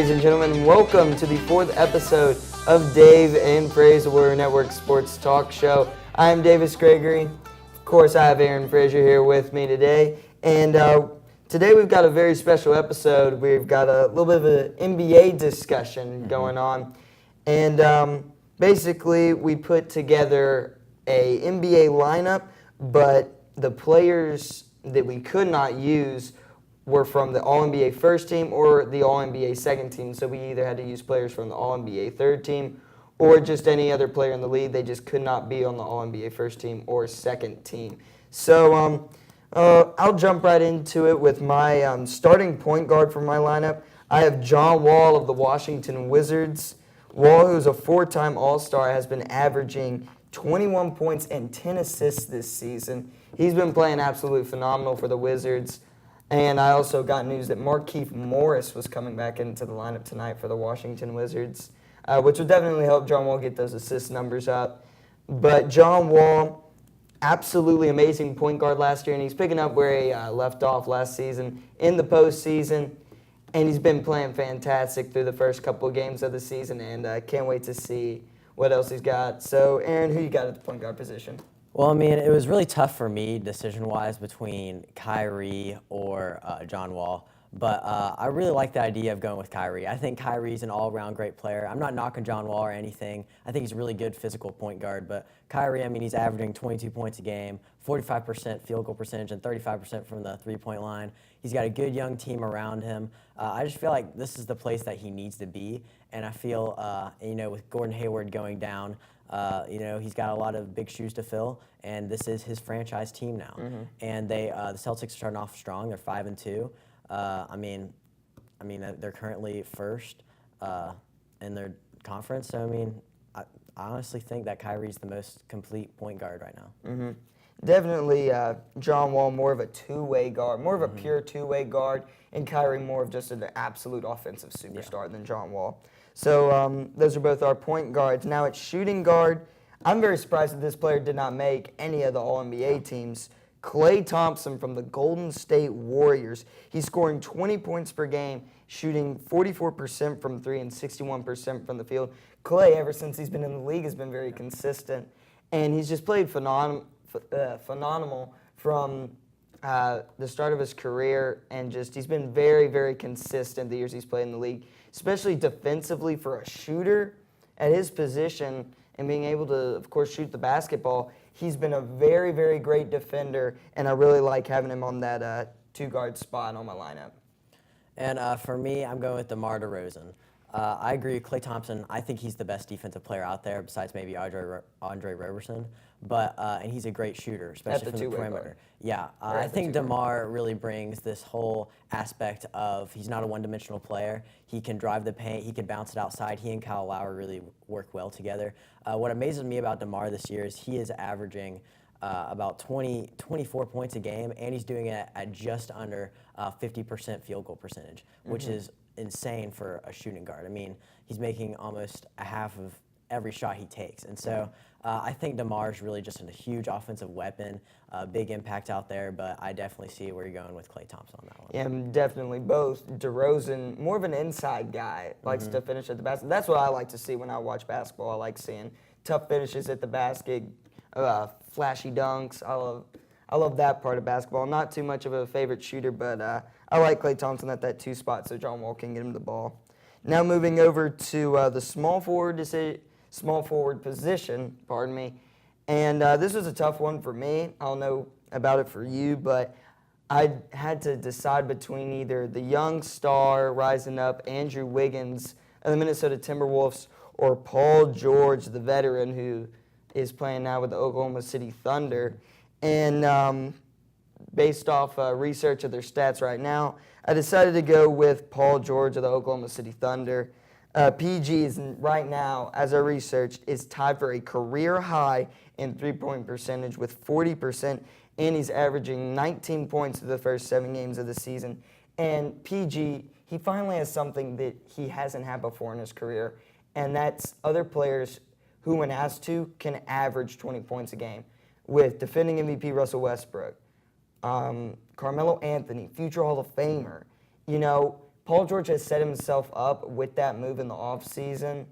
ladies and gentlemen. Welcome to the fourth episode of Dave and Fraser Warrior Network Sports Talk Show. I am Davis Gregory. Of course, I have Aaron Fraser here with me today. And today we've got a very special episode. We've got a little bit of an NBA discussion going on. And basically, we put together a NBA lineup, but the players that we could not use were from the All-NBA first team or the All-NBA second team. So we either had to use players from the All-NBA third team or just any other player in the league. They just could not be on the All-NBA first team or second team. So I'll jump right into it with my starting point guard for my lineup. I have John Wall of the Washington Wizards. Wall, who's a four-time All-Star, has been averaging 21 points and 10 assists this season. He's been playing absolutely phenomenal for the Wizards. And I also got news that Markieff Morris was coming back into the lineup tonight for the Washington Wizards, which would definitely help John Wall get those assist numbers up. But John Wall, absolutely amazing point guard last year, and he's picking up where he left off last season in the postseason. And he's been playing fantastic through the first couple of games of the season, and I can't wait to see what else he's got. So, Aaron, who you got at the point guard position? Well, I mean, it was really tough for me, decision-wise, between Kyrie or John Wall. But I really like the idea of going with Kyrie. I think Kyrie's an all-around great player. I'm not knocking John Wall or anything. I think he's a really good physical point guard. But Kyrie, I mean, he's averaging 22 points a game, 45% field goal percentage, and 35% from the three-point line. He's got a good young team around him. I just feel like this is the place that he needs to be. And I feel, with Gordon Hayward going down, he's got a lot of big shoes to fill, and this is his franchise team now. Mm-hmm. And the Celtics are starting off strong. They're 5-2. They're currently first in their conference. So I honestly think that Kyrie's the most complete point guard right now. Mm-hmm. Definitely, John Wall more of a two-way guard, more of a pure two-way guard, and Kyrie more of just an absolute offensive superstar than John Wall. So those are both our point guards. Now at shooting guard, I'm very surprised that this player did not make any of the All-NBA teams. Klay Thompson from the Golden State Warriors. He's scoring 20 points per game, shooting 44% from three and 61% from the field. Klay, ever since he's been in the league, has been very consistent, and he's just played phenomenal from the start of his career, and he's been very, very consistent the years he's played in the league, especially defensively for a shooter at his position and being able to, of course, shoot the basketball. He's been a very, very great defender, and I really like having him on that two-guard spot on my lineup. And for me, I'm going with DeMar DeRozan. I agree with Klay Thompson. I think he's the best defensive player out there besides maybe Andre Roberson. And he's a great shooter, especially from the perimeter. Guard. Yeah, I think DeMar really brings this whole aspect of he's not a one-dimensional player. He can drive the paint. He can bounce it outside. He and Kyle Lowry really work well together. What amazes me about DeMar this year is he is averaging about 24 points a game, and he's doing it at just under 50% field goal percentage, which is insane for a shooting guard. I mean, he's making almost a half of every shot he takes. And so I think DeMar's really just a huge offensive weapon, big impact out there, but I definitely see where you're going with Klay Thompson on that one. Yeah, definitely both. DeRozan, more of an inside guy, likes to finish at the basket. That's what I like to see when I watch basketball. I like seeing tough finishes at the basket, flashy dunks. I love that part of basketball. Not too much of a favorite shooter, but I like Klay Thompson at that two spot so John Wall can get him the ball. Now moving over to the small forward position, and this was a tough one for me. I don't know about it for you, but I had to decide between either the young star rising up, Andrew Wiggins of the Minnesota Timberwolves, or Paul George, the veteran who is playing now with the Oklahoma City Thunder. And based off research of their stats right now, I decided to go with Paul George of the Oklahoma City Thunder. PG is right now, as I researched, is tied for a career high in three-point percentage with 40%, and he's averaging 19 points through the first 7 games of the season. And PG, he finally has something that he hasn't had before in his career, and that's other players who, when asked to, can average 20 points a game. With defending MVP Russell Westbrook, Carmelo Anthony, future Hall of Famer, Paul George has set himself up with that move in the offseason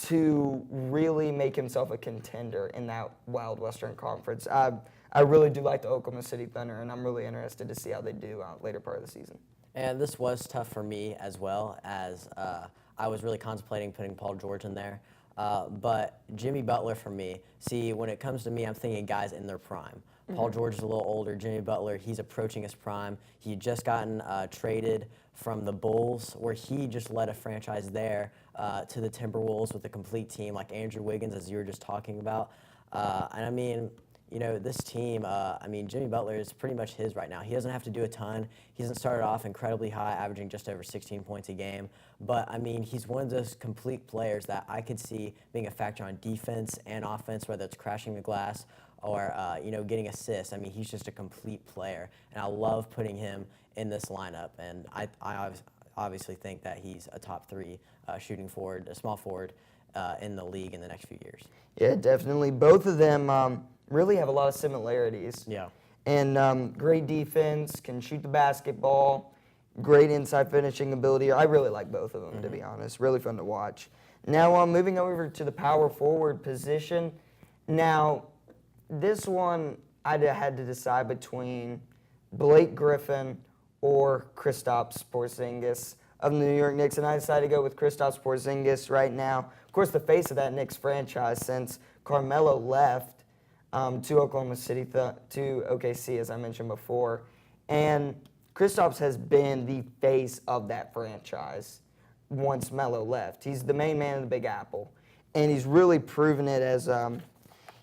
to really make himself a contender in that Wild Western Conference. I really do like the Oklahoma City Thunder, and I'm really interested to see how they do later part of the season. And this was tough for me as well, as I was really contemplating putting Paul George in there. But Jimmy Butler for me, see, when it comes to me, I'm thinking guys in their prime. Paul George is a little older. Jimmy Butler, he's approaching his prime. He had just gotten traded from the Bulls, where he just led a franchise there to the Timberwolves with a complete team, like Andrew Wiggins, as you were just talking about. And I mean, you know, this team, I mean, Jimmy Butler is pretty much his right now. He doesn't have to do a ton. He hasn't started off incredibly high, averaging just over 16 points a game. But, I mean, he's one of those complete players that I could see being a factor on defense and offense, whether it's crashing the glass or, you know, getting assists. I mean, he's just a complete player. And I love putting him in this lineup. And I obviously think that he's a top 3 shooting forward, a small forward in the league in the next few years. Yeah, definitely. Both of them really have a lot of similarities. Yeah. And great defense, can shoot the basketball, great inside finishing ability. I really like both of them, to be honest. Really fun to watch. Now, moving over to the power forward position. Now, this one I had to decide between Blake Griffin or Kristaps Porzingis of the New York Knicks, and I decided to go with Kristaps Porzingis right now. Of course, the face of that Knicks franchise since Carmelo left to Oklahoma City, to OKC, as I mentioned before. And Kristaps has been the face of that franchise once Melo left. He's the main man in the Big Apple. And he's really proven it as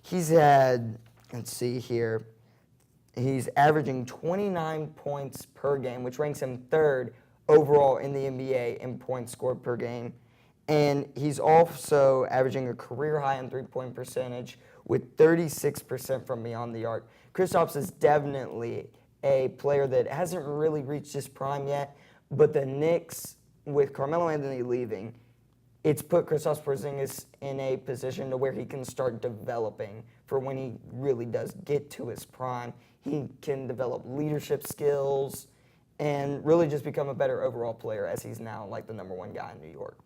he's had, let's see here, he's averaging 29 points per game, which ranks him 3rd overall in the NBA in points scored per game. And he's also averaging a career high in three-point percentage with 36% from beyond the arc. Kristaps is definitely a player that hasn't really reached his prime yet, but the Knicks, with Carmelo Anthony leaving, it's put Kristaps Porzingis in a position to where he can start developing for when he really does get to his prime. He can develop leadership skills and really just become a better overall player, as he's now like the #1 guy in New York.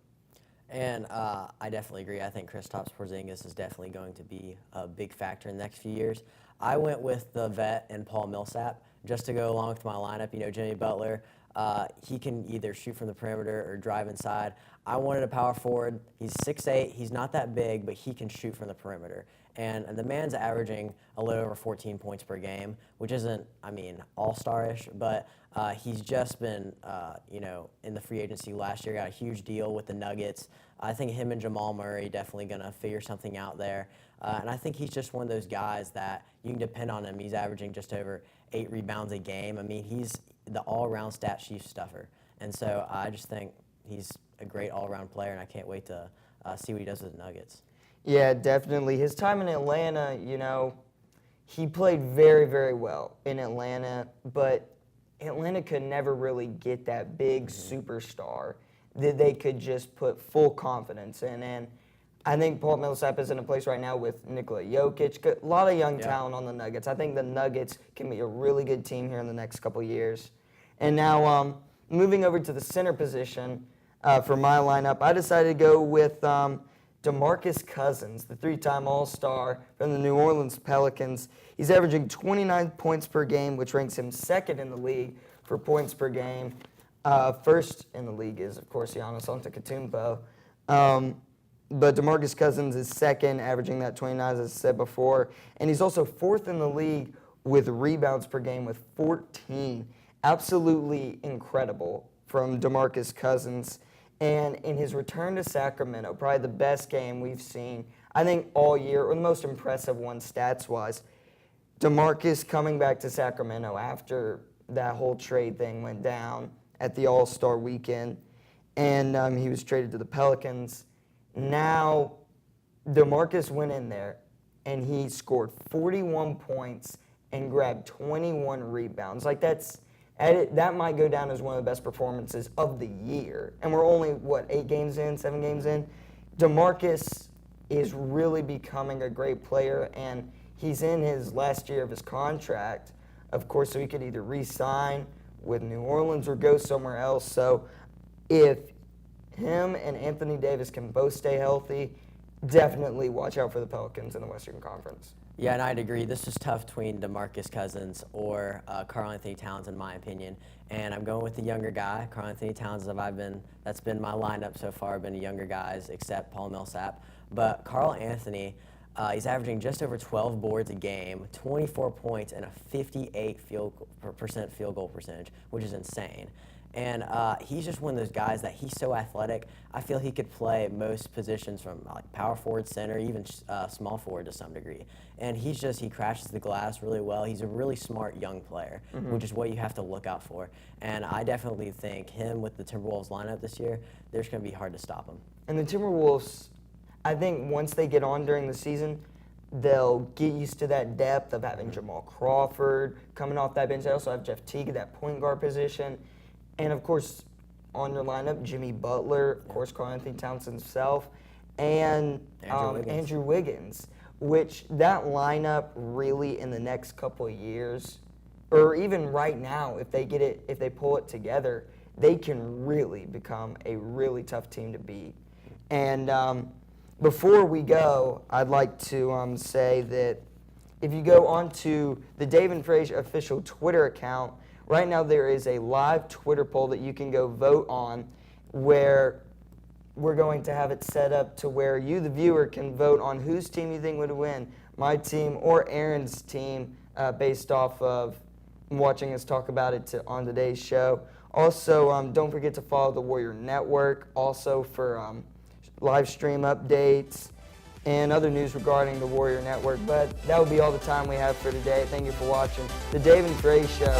And I definitely agree. I think Kristaps Porzingis is definitely going to be a big factor in the next few years. I went with the vet and Paul Millsap just to go along with my lineup. You know, Jimmy Butler, he can either shoot from the perimeter or drive inside. I wanted a power forward. He's 6'8". He's not that big, but he can shoot from the perimeter. And the man's averaging a little over 14 points per game, which isn't, I mean, all-star-ish, but he's just been, you know, in the free agency last year, got a huge deal with the Nuggets. I think him and Jamal Murray definitely going to figure something out there. And I think he's just one of those guys that you can depend on him. He's averaging just over 8 rebounds a game. I mean, he's the all-around stat sheet stuffer. And so I just think he's a great all-around player, and I can't wait to see what he does with the Nuggets. Yeah, definitely. His time in Atlanta, you know, he played very, very well in Atlanta, but Atlanta could never really get that big superstar that they could just put full confidence in. And I think Paul Millsap is in a place right now with Nikola Jokic, a lot of young talent on the Nuggets. I think the Nuggets can be a really good team here in the next couple of years. And now moving over to the center position for my lineup, I decided to go with DeMarcus Cousins, the 3-time All-Star from the New Orleans Pelicans. He's averaging 29 points per game, which ranks him 2nd in the league for points per game. First in the league is, of course, Giannis Antetokounmpo. But DeMarcus Cousins is 2nd, averaging that 29, as I said before. And he's also 4th in the league with rebounds per game with 14. Absolutely incredible from DeMarcus Cousins. And in his return to Sacramento, probably the best game we've seen, I think, all year, or the most impressive one stats-wise. DeMarcus coming back to Sacramento after that whole trade thing went down at the All-Star weekend, and he was traded to the Pelicans. Now, DeMarcus went in there, and he scored 41 points and grabbed 21 rebounds. Like, that might go down as one of the best performances of the year. And we're only, 8 games in, 7 games in? DeMarcus is really becoming a great player, and he's in his last year of his contract, of course, so he could either re-sign with New Orleans or go somewhere else. So if him and Anthony Davis can both stay healthy, definitely watch out for the Pelicans in the Western Conference. Yeah, and I'd agree. This is tough between DeMarcus Cousins or Karl Anthony Towns, in my opinion. And I'm going with the younger guy. Karl Anthony Towns, that's been my lineup so far, been the younger guys, except Paul Millsap. But Karl Anthony, he's averaging just over 12 boards a game, 24 points, and a 58% field goal percentage, which is insane. And he's just one of those guys that he's so athletic. I feel he could play most positions from like power forward, center, even small forward to some degree. And he crashes the glass really well. He's a really smart young player, which is what you have to look out for. And I definitely think him with the Timberwolves lineup this year, they're just going to be hard to stop him. And the Timberwolves, I think once they get on during the season, they'll get used to that depth of having Jamal Crawford coming off that bench. They also have Jeff Teague at that point guard position. And, of course, on your lineup, Jimmy Butler, of course, Karl Anthony Towns himself, and Andrew Wiggins, which that lineup really in the next couple of years, or even right now, if they pull it together, they can really become a really tough team to beat. And before we go, I'd like to say that if you go onto the Dave and Frazier official Twitter account, right now there is a live Twitter poll that you can go vote on where we're going to have it set up to where you, the viewer, can vote on whose team you think would win, my team or Aaron's team, based off of watching us talk about it on today's show. Also, don't forget to follow the Warrior Network also for live stream updates and other news regarding the Warrior Network. But that will be all the time we have for today. Thank you for watching the Dave and Frey Show.